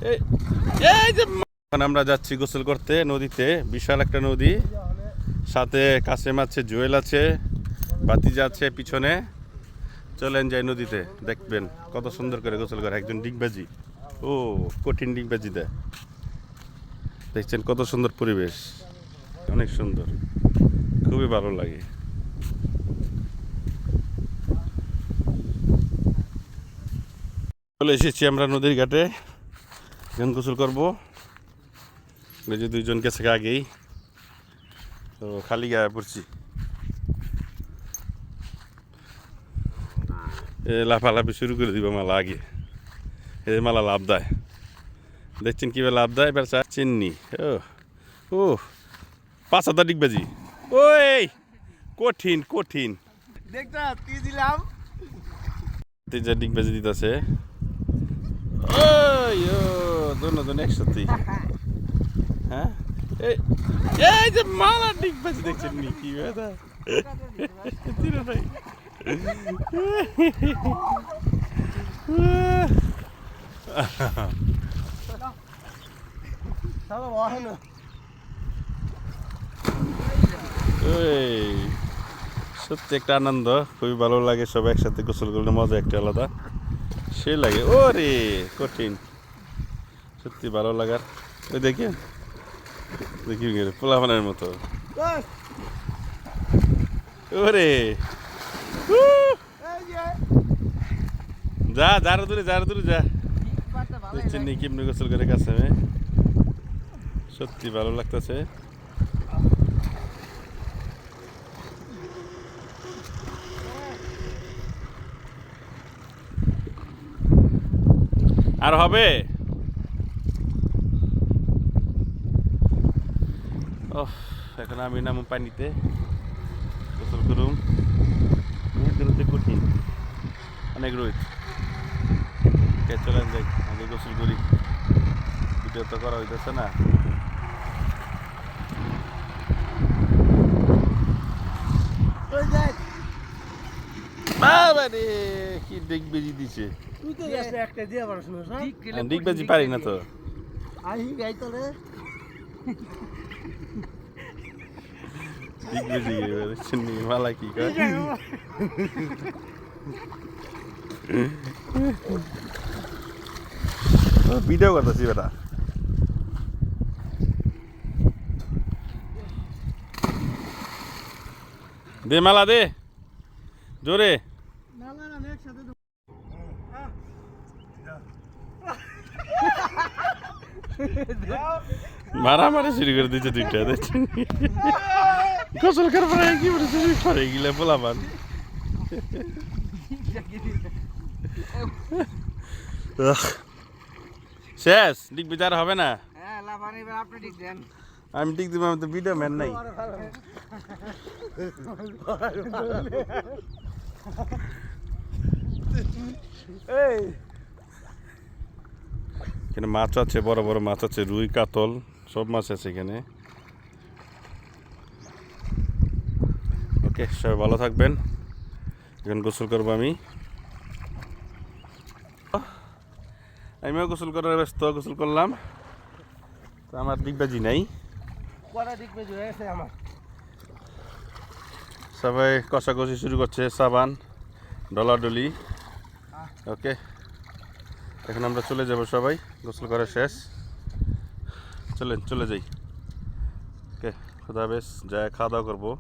এখন আমরা যাচ্ছি গোসল করতে নদীতে, বিশাল একটা নদী, সাথে কাসেম আছে, জুয়েল আছে, বাতিজা আছে পিছনে। চলেন যাই নদীতে, দেখবেন কত সুন্দর করে গোসল করে একজন ডিগবাজি। ও কঠিন ডিগবাজি দেয়, দেখছেন কত সুন্দর পরিবেশ, অনেক সুন্দর, খুবই ভালো লাগে। চলে এসেছি আমরা নদীর ঘাটে, এখন গোসল করবো। যে দুইজন গেছে আগেই, তো খালি গায়ে পড়ছি। লাফালাফি শুরু করে দিব মালা আগে, এ মালা লাভ দেয়, দেখছেন কীভাবে লাভ দেয়, এবার চিন্নি। ও 5,000 ডিগবাজি, ওই কঠিন কঠিন ডিগবাজি দিতেছে। দুজন একসাথে, হ্যাঁ এই যে মালা ডিগবাজি দেখছেন নি কি বেদা সত্যি একটা আনন্দ, খুবই ভালো লাগে, সব একসাথে গোসল করলে মজা একটা আলাদা সে লাগে। ও রে কঠিন, সত্যি ভালো লাগার। ওই দেখি দেখি পোলাপানের মতো, ওরে যা যারা দূরে যা, দেখছেন নি কেমনি গোসল করে কাছে, সত্যি ভালো লাগতেছে। আর হবে এখন আমি নামু পানিতে, গোসল করুম। রোদে কঠিন, অনেক রোদ। চলেন যাই আগে গোসল করি, ভিডিও তো করা হইতেছে না। বাবা রে কি ডিগবাজি দিছে, ডিগবাজি পারি না তো। ডিগবাজি মালা কি কয়, ভিডিও করতেছি বেটা। দে মালা দে জোরে, মারামারি শুরু করে দিচ্ছে দুইটা, দেখছেন গোসল করবার কি করে গিলে পোলাপান। শেষ ডিগবাজি আর হবে না, আমি ডিগ দিব, আমি তো ভিডিও ম্যান নাই। এখানে মাছ আছে, বড় বড় মাছ আছে, রুই কাতল সব মাছ আছে এখানে। ওকে সবাই ভালো থাকবেন, এখন গোসল করবো আমিও গোসল করার ব্যস্ত, গোসল করলাম। তো আমার ডিগবাজি নাই, সবাই কষাকষি শুরু করছে, সাবান ডলাডলি। ওকে এখন আমরা চলে যাব, সবাই গোসল করা শেষ, চলে যাই। ওকে খুদা হাফেজ, যায় খাওয়া দাওয়া করবো।